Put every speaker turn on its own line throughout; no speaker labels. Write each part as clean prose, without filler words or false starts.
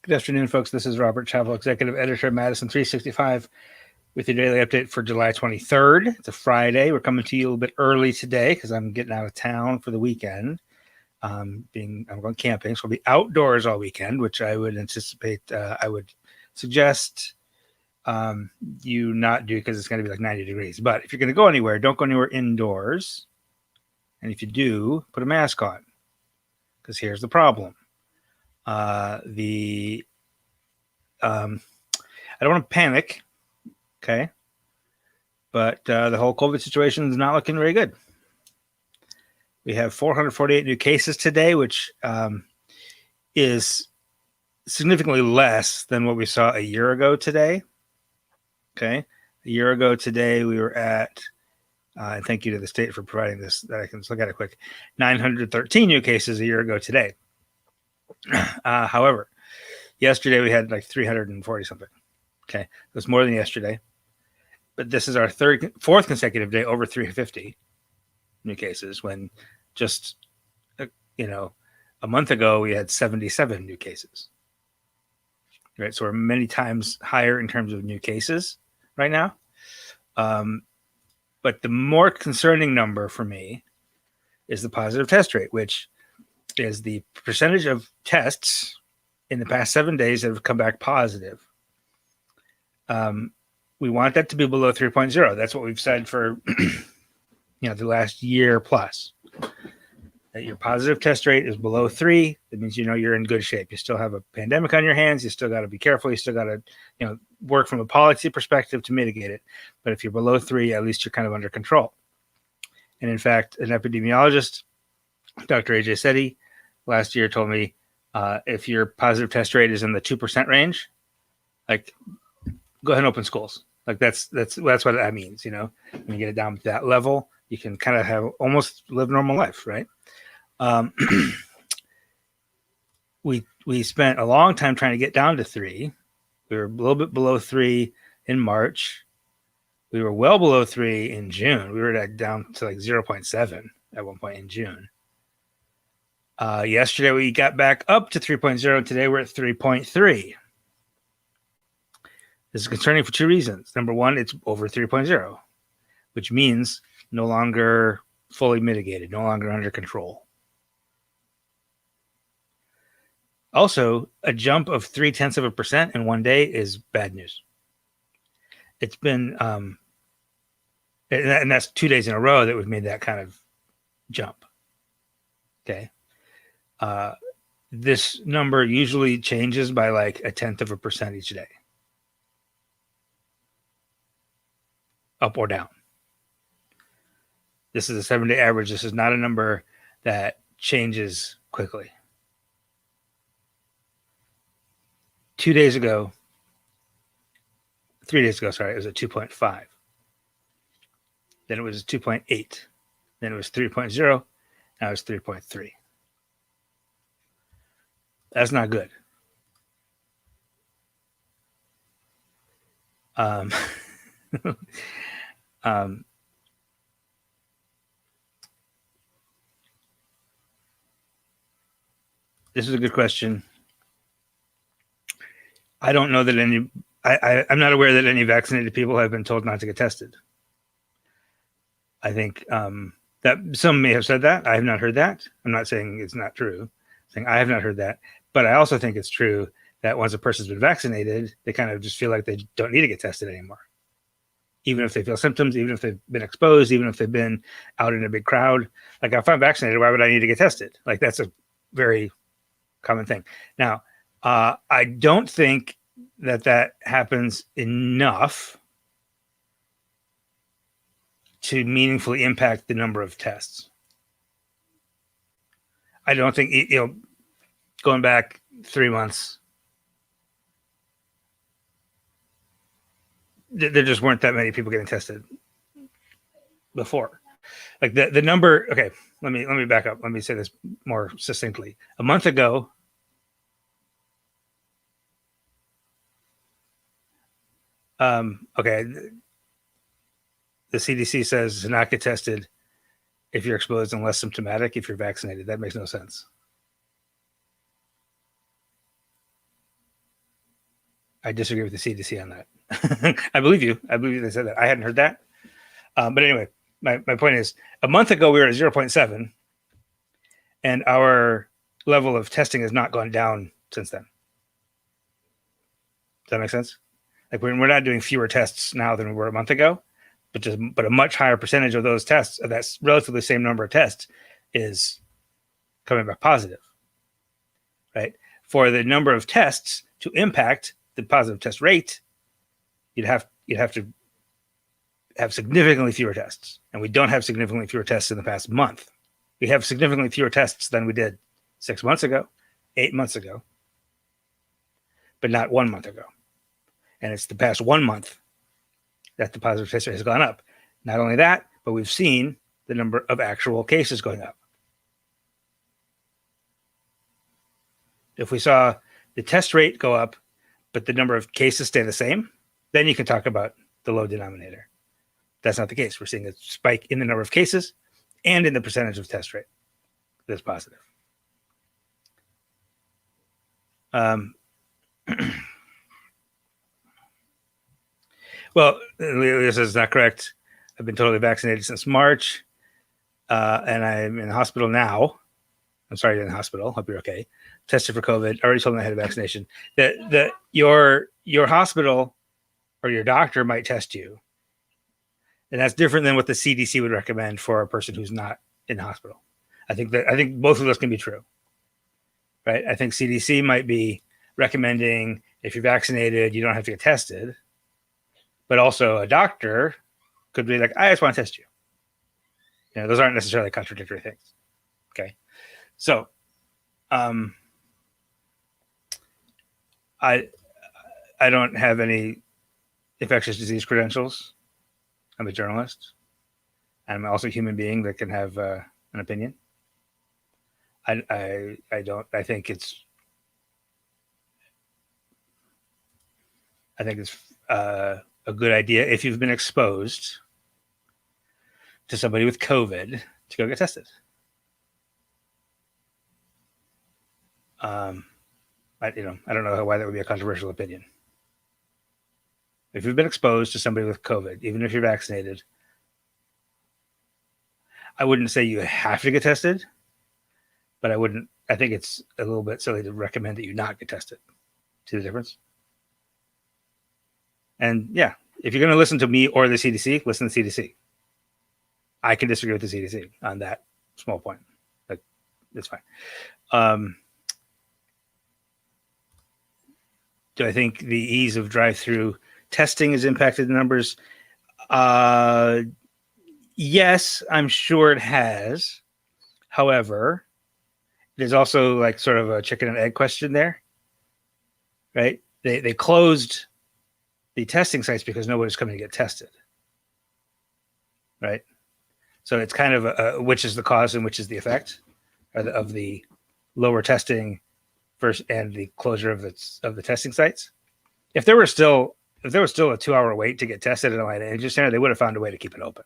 Good afternoon, folks. This is Robert Chappell, Executive Editor of Madison365, with your daily update for July 23rd. It's a Friday. We're coming to you a little bit early today because I'm getting out of town for the weekend. I'm going camping, so I'll be outdoors all weekend, which I would anticipate. I would suggest you not do because it's going to be like 90 degrees. But if you're going to go anywhere, don't go anywhere indoors. And if you do, put a mask on, because here's the problem. I don't want to panic, okay? But the whole COVID situation is not looking very good. We have 448 new cases today, which is significantly less than what we saw a year ago today. Okay, a year ago today we were at, and thank you to the state for providing this, that I can just look at it quick, 913 new cases a year ago today. However, yesterday we had like 340 something. Okay, that's more than yesterday. But this is our fourth consecutive day over 350 new cases, when just a month ago we had 77 new cases. Right, so we're many times higher in terms of new cases right now. But the more concerning number for me is the positive test rate, which is the percentage of tests in the past 7 days that have come back positive. We want that to be below 3.0. That's what we've said for the last year plus. That your positive test rate is below 3. That means you're in good shape. You still have a pandemic on your hands. You still got to be careful. You still got to work from a policy perspective to mitigate it. But if you're below 3, at least you're kind of under control. And in fact, an epidemiologist, Dr. AJ Sethi, last year told me if your positive test rate is in the 2% range, like, go ahead and open schools. Like that's what that means. When you get it down to that level, you can kind of have almost live normal life, right? We spent a long time trying to get down to 3. We were a little bit below 3 in March. We were well below 3 in June. We were down to like 0.7 at one point in June. Yesterday we got back up to 3.0. Today we're at 3.3. This is concerning for 2 reasons. Number one, it's over 3.0, which means no longer fully mitigated, no longer under control. Also, a jump of 0.3% in one day is bad news. It's been, and that's 2 days in a row that we've made that kind of jump. Okay. This number usually changes by like 0.1% each day, up or down. This is a 7-day average. This is not a number that changes quickly. 3 days ago, sorry, it was at 2.5. Then it was 2.8. Then it was 3.0. Now it's 3.3. That's not good. This is a good question. I don't know that I'm not aware that any vaccinated people have been told not to get tested. I think that some may have said that. I have not heard that. I'm not saying it's not true. I'm saying I have not heard that. But I also think it's true that once a person's been vaccinated, they kind of just feel like they don't need to get tested anymore. Even if they feel symptoms, even if they've been exposed, even if they've been out in a big crowd. Like, if I'm vaccinated, why would I need to get tested? Like, that's a very common thing. Now, I don't think that happens enough to meaningfully impact the number of tests. I don't think, going back 3 months, there just weren't that many people getting tested before. Like the number, okay, let me back up. Let me say this more succinctly. A month ago, okay, the CDC says to not get tested if you're exposed and less symptomatic if you're vaccinated. That makes no sense. I disagree with the CDC on that. I believe you. I believe they said that. I hadn't heard that. But anyway, my point is, a month ago we were at 0.7, and our level of testing has not gone down since then. Does that make sense? Like we're not doing fewer tests now than we were a month ago, but a much higher percentage of those tests, of that relatively same number of tests, is coming back positive. Right? For the number of tests to impact the positive test rate, you'd have to have significantly fewer tests, and we don't have significantly fewer tests in the past month. We have significantly fewer tests than we did 6 months ago, 8 months ago, but not 1 month ago. And it's the past 1 month that the positive test rate has gone up. Not only that, but we've seen the number of actual cases going up. If we saw the test rate go up, but the number of cases stay the same, then you can talk about the low denominator. That's not the case. We're seeing a spike in the number of cases and in the percentage of test rate that's positive. Well, this is not correct. I've been totally vaccinated since March, and I'm in the hospital now. I'm sorry, you're in the hospital. Hope you're okay. Tested for COVID. Already told them I had a vaccination. That your hospital or your doctor might test you, and that's different than what the CDC would recommend for a person who's not in the hospital. I think both of those can be true, right? I think CDC might be recommending if you're vaccinated, you don't have to get tested, but also a doctor could be like, I just want to test you. You know, those aren't necessarily contradictory things. Okay, so I don't have any infectious disease credentials. I'm a journalist. I'm also a human being that can have an opinion. I think it's a good idea if you've been exposed to somebody with COVID to go get tested. I don't know why that would be a controversial opinion. If you've been exposed to somebody with COVID, even if you're vaccinated, I wouldn't say you have to get tested, but I think it's a little bit silly to recommend that you not get tested. See the difference? And yeah, if you're going to listen to me or the CDC, listen to the CDC. I can disagree with the CDC on that small point. That's fine. Do I think the ease of drive-through testing has impacted the numbers? Yes, I'm sure it has. However, there's also like sort of a chicken and egg question there, right? They closed the testing sites because nobody's coming to get tested, right? So it's kind of which is the cause and which is the effect of the lower testing first and the closure of the testing sites. If there was still a 2-hour wait to get tested at Atlanta Energy Center, they would have found a way to keep it open.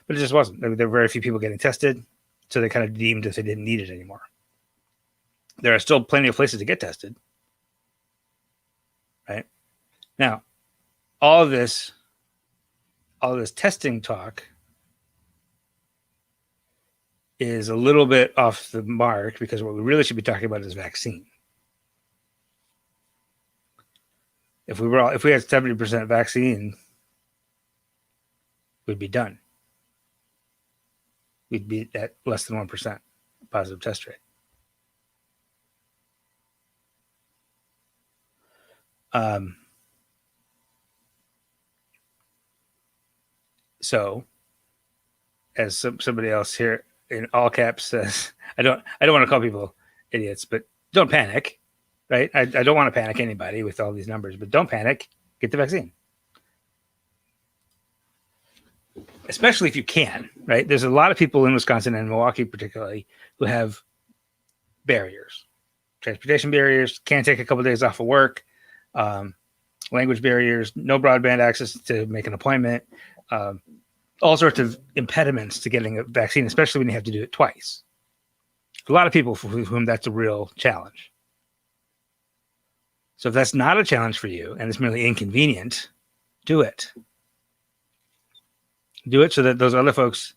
But it just wasn't. There were very few people getting tested, so they kind of deemed that they didn't need it anymore. There are still plenty of places to get tested, right? Now, all this testing talk is a little bit off the mark because what we really should be talking about is vaccine. If we had 70% vaccine, we'd be done. We'd be at less than 1% positive test rate. So, as somebody else here in all caps says, I don't want to call people idiots, but don't panic, right? I don't want to panic anybody with all these numbers, but don't panic. Get the vaccine. Especially if you can, right? There's a lot of people in Wisconsin and Milwaukee particularly who have barriers, transportation barriers, can't take a couple of days off of work, language barriers, no broadband access to make an appointment, all sorts of impediments to getting a vaccine, especially when you have to do it twice. A lot of people for whom that's a real challenge. So if that's not a challenge for you and it's merely inconvenient, do it. Do it so that those other folks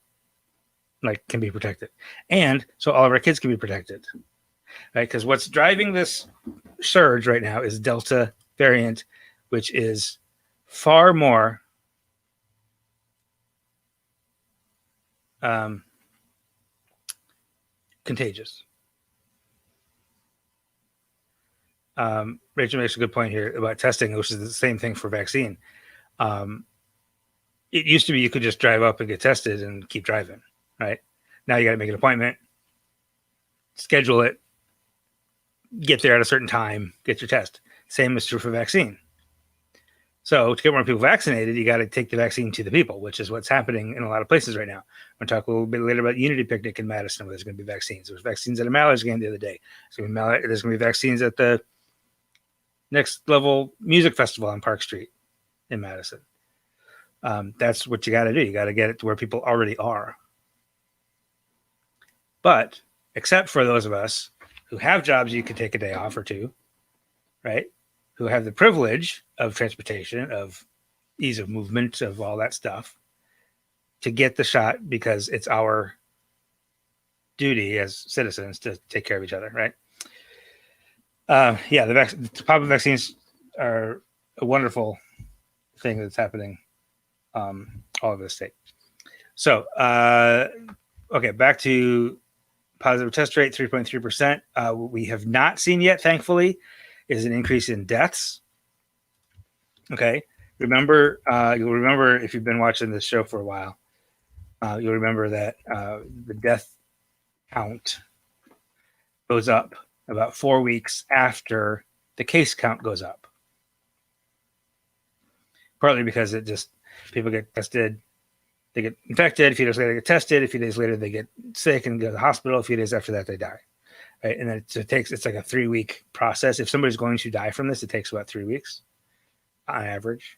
can be protected, and so all of our kids can be protected, right? Because what's driving this surge right now is Delta variant, which is far more contagious. Rachel makes a good point here about testing, which is the same thing for vaccine. It used to be you could just drive up and get tested and keep driving, right? Now you got to make an appointment, schedule it, get there at a certain time, get your test. Same is true for vaccine. So to get more people vaccinated, you got to take the vaccine to the people, which is what's happening in a lot of places right now. We're going to talk a little bit later about Unity Picnic in Madison, where there's going to be vaccines. There was vaccines at a Mallards game the other day. There's going to be vaccines at the Next Level Music Festival on Park Street in Madison. That's what you got to do. You got to get it to where people already are. But except for those of us who have jobs you could take a day off or two, right? Who have the privilege of transportation, of ease of movement, of all that stuff, to get the shot because it's our duty as citizens to take care of each other, right? The pop-up vaccines are a wonderful thing that's happening all over the state. So, okay, back to positive test rate, 3.3%. What we have not seen yet, thankfully, is an increase in deaths. Okay. You'll remember if you've been watching this show for a while, you'll remember that the death count goes up about 4 weeks after the case count goes up. Partly because people get tested, they get infected, a few days later they get tested, a few days later they get sick and go to the hospital, a few days after that they die. Right? And then it's like a 3-week process. If somebody's going to die from this, it takes about 3 weeks on average.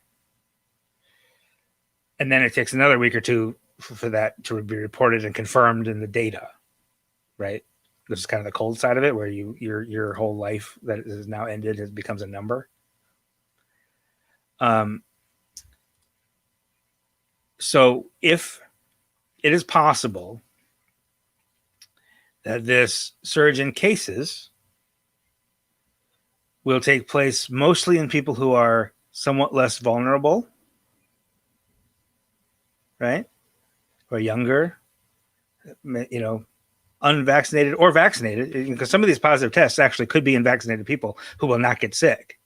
And then it takes another week or two for that to be reported and confirmed in the data, right? This is kind of the cold side of it, where your whole life that is now ended becomes a number. So if it is possible that this surge in cases will take place mostly in people who are somewhat less vulnerable, right? Or younger, unvaccinated or vaccinated, because some of these positive tests actually could be in vaccinated people who will not get sick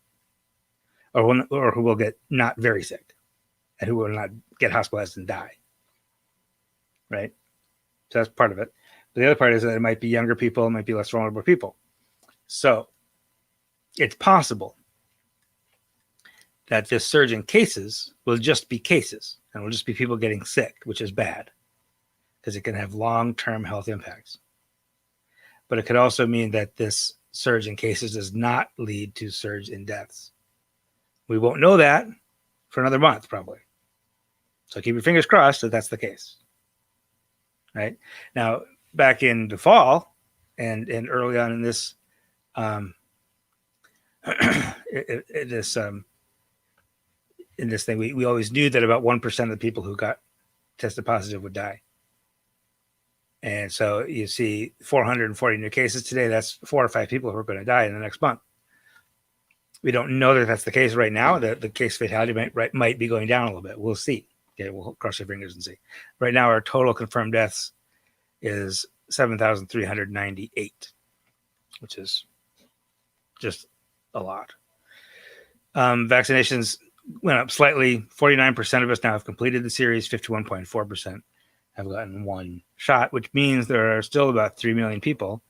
or who will get not very sick and who will not get hospitalized and die, right? So that's part of it. But the other part is that it might be younger people, it might be less vulnerable people. So it's possible that this surge in cases will just be cases and will just be people getting sick, which is bad because it can have long-term health impacts. But it could also mean that this surge in cases does not lead to surge in deaths. We won't know that for another month, probably. So keep your fingers crossed that that's the case. Right? Now, back in the fall and early on in this in this thing, we always knew that about 1% of the people who got tested positive would die. And so you see 440 new cases today. That's 4 or 5 people who are going to die in the next month. We don't know that that's the case right now. The case fatality might be going down a little bit. We'll see. Okay, we'll cross our fingers and see. Right now, our total confirmed deaths is 7,398, which is just a lot. Vaccinations went up slightly. 49% of us now have completed the series. 51.4% have gotten one shot, which means there are still about 3 million people,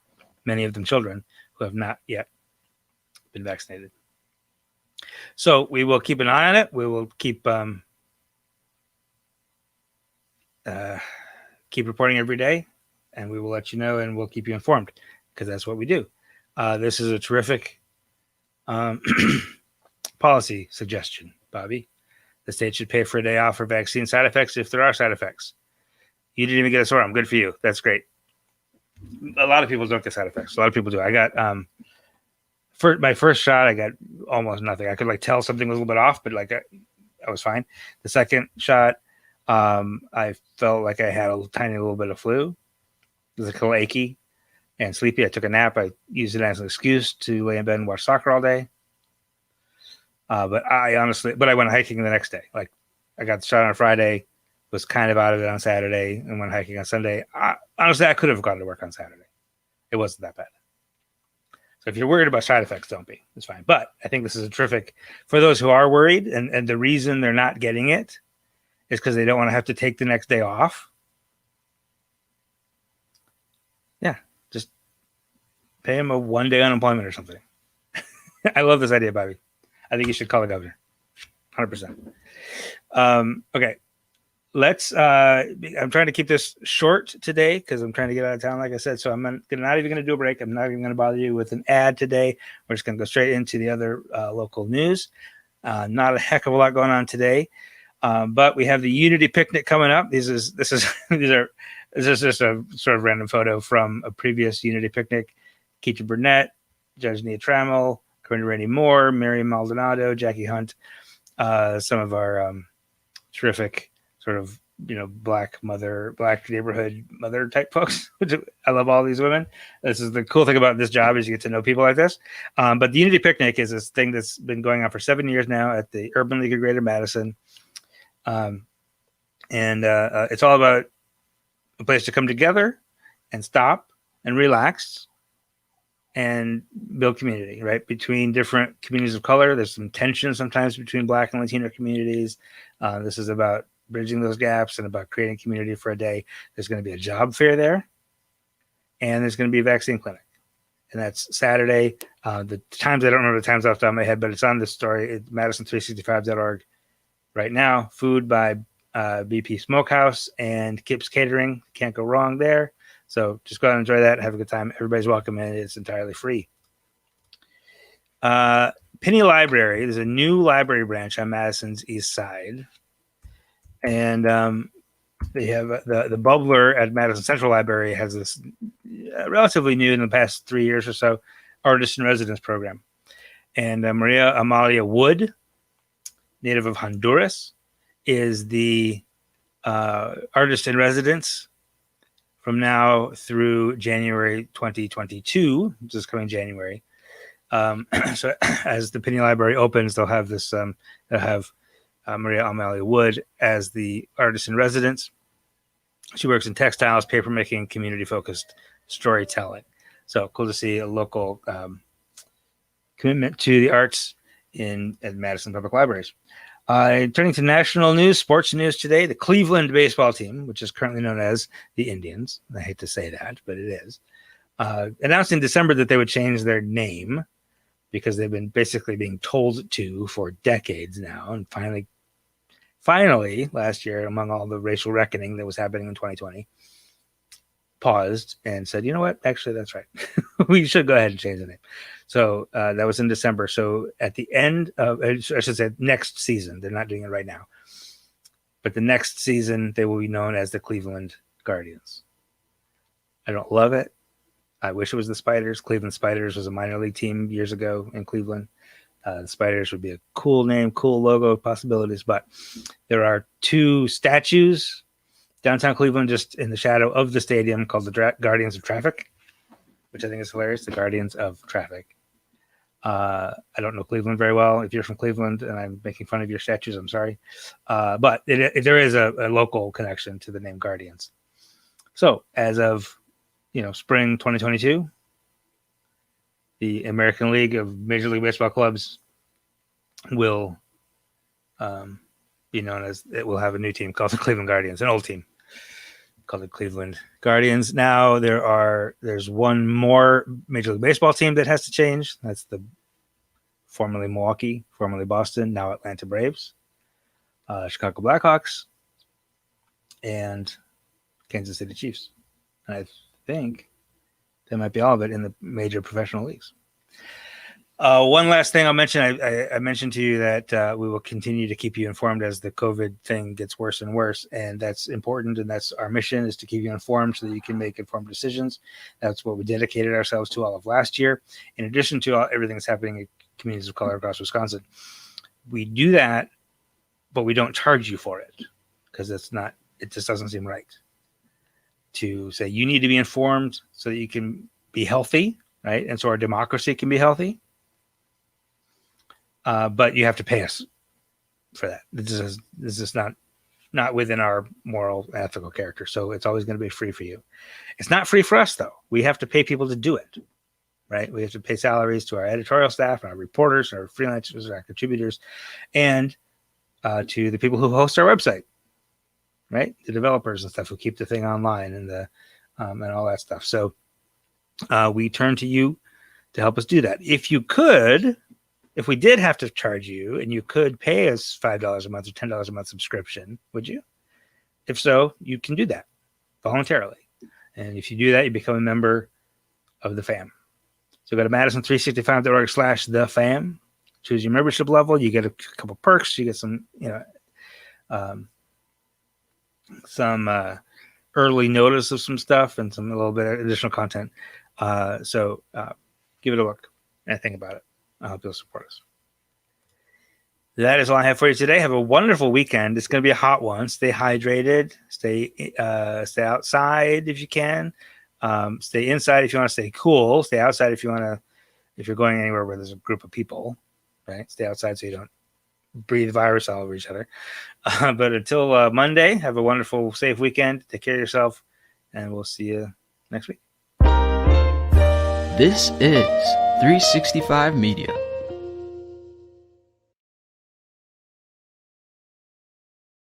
many of them children, who have not yet been vaccinated. So we will keep an eye on it. We will keep reporting every day, and we will let you know, and we'll keep you informed because that's what we do. This is a terrific policy suggestion, Bobby. The state should pay for a day off for vaccine side effects if there are side effects. You didn't even get a sore arm. Good for you. That's great. A lot of people don't get side effects. A lot of people do. I got for my first shot, I got almost nothing. I could like tell something was a little bit off, but like I was fine. The second shot, I felt like I had a tiny little bit of flu. It was a little achy and sleepy. I took a nap. I used it as an excuse to lay in bed and watch soccer all day. But I went hiking the next day. Like I got the shot on Friday, was kind of out of it on Saturday, and went hiking on Sunday. Honestly, I could have gone to work on Saturday. It wasn't that bad. So if you're worried about side effects, don't be. It's fine. But I think this is a terrific for those who are worried, and the reason they're not getting it is because they don't want to have to take the next day off. Yeah, just pay them a 1 day unemployment or something. I love this idea, Bobby. I think you should call the governor. 100%. Okay. I'm trying to keep this short today because I'm trying to get out of town, like I said. So I'm not even going to do a break. I'm not even going to bother you with an ad today. We're just going to go straight into the other local news. Not a heck of a lot going on today, but we have the Unity picnic coming up. This is just a sort of random photo from a previous Unity picnic. Keisha Burnett, Judge Nia Trammell, Corinne Rainey Moore, Miriam Maldonado, Jackie Hunt, some of our terrific sort of black neighborhood mother type folks. I love all these women. This is the cool thing about this job is you get to know people like this. But the Unity Picnic is this thing that's been going on for 7 years now at the Urban League of Greater Madison. And it's all about a place to come together and stop and relax and build community, right? Between different communities of color. There's some tension sometimes between Black and Latino communities. This is about bridging those gaps and about creating community for a day. There's going to be a job fair there, and there's going to be a vaccine clinic. And that's Saturday. The times, I don't remember the times off the top of my head, but it's on this story at Madison365.org right now. Food by BP Smokehouse and Kip's Catering. Can't go wrong there. So just go out and enjoy that. Have a good time. Everybody's welcome, and it's entirely free. Penny Library. There's a new library branch on Madison's east side. And they have the Bubbler at Madison Central Library has this relatively new in the past 3 years or so artist in residence program. And Maria Amalia Wood, native of Honduras, is the artist in residence from now through January 2022, which is coming January. So as the Penny Library opens, they'll have this. They'll have Maria Amalia Wood as the artist in residence. She works in textiles, papermaking, community-focused storytelling. So cool to see a local commitment to the arts at Madison Public Libraries. Turning to national news, sports news today, the Cleveland baseball team, which is currently known as the Indians, I hate to say that, but it is, announced in December that they would change their name because they've been basically being told to for decades now, and finally, last year, among all the racial reckoning that was happening in 2020, paused and said, you know what? Actually, that's right. We should go ahead and change the name. So that was in December. So at the end of, I should say, next season, they're not doing it right now, but the next season, they will be known as the Cleveland Guardians. I don't love it. I wish it was the Spiders. Cleveland Spiders was a minor league team years ago in Cleveland. The Spiders would be a cool name, cool logo possibilities, but there are 2 statues downtown Cleveland, just in the shadow of the stadium, called the Guardians of Traffic, which I think is hilarious. The Guardians of Traffic. I don't know Cleveland very well. If you're from Cleveland and I'm making fun of your statues, I'm sorry. But there is a local connection to the name Guardians. So as of spring 2022, the American League of Major League Baseball Clubs will be known as, it will have a new team called the Cleveland Guardians, an old team called the Cleveland Guardians. Now there's one more Major League Baseball team that has to change. That's the formerly Milwaukee, formerly Boston, now Atlanta Braves, Chicago Blackhawks, and Kansas City Chiefs. And I think that might be all of it in the major professional leagues. One last thing I'll mention. I mentioned to you that we will continue to keep you informed as the COVID thing gets worse and worse. And that's important. And that's our mission, is to keep you informed so that you can make informed decisions. That's what we dedicated ourselves to all of last year. In addition to everything that's happening in communities of color across Wisconsin, we do that, but we don't charge you for it, because it just doesn't seem right to say you need to be informed so that you can be healthy, right? And so our democracy can be healthy. But you have to pay us for that. This is not within our moral, ethical character. So it's always going to be free for you. It's not free for us, though. We have to pay people to do it, right? We have to pay salaries to our editorial staff, our reporters, our freelancers, our contributors, and to the people who host our website, right? The developers and stuff who keep the thing online and and all that stuff. So we turn to you to help us do that. If we did have to charge you and you could pay us $5 a month or $10 a month subscription, would you? If so, you can do that voluntarily. And if you do that, you become a member of the fam. So go to Madison365.org/thefam, choose your membership level. You get a couple perks. You get some, some early notice of some stuff and a little bit of additional content. So give it a look and think about it. I hope you'll support us. That is all I have for you today. Have a wonderful weekend. It's going to be a hot one. Stay hydrated. Stay outside if you can. Stay inside if you want to stay cool. Stay outside if you're going anywhere where there's a group of people, right? Stay outside so you don't breathe virus all over each other. But until Monday, have a wonderful, safe weekend. Take care of yourself, and we'll see you next week.
This is 365 Media.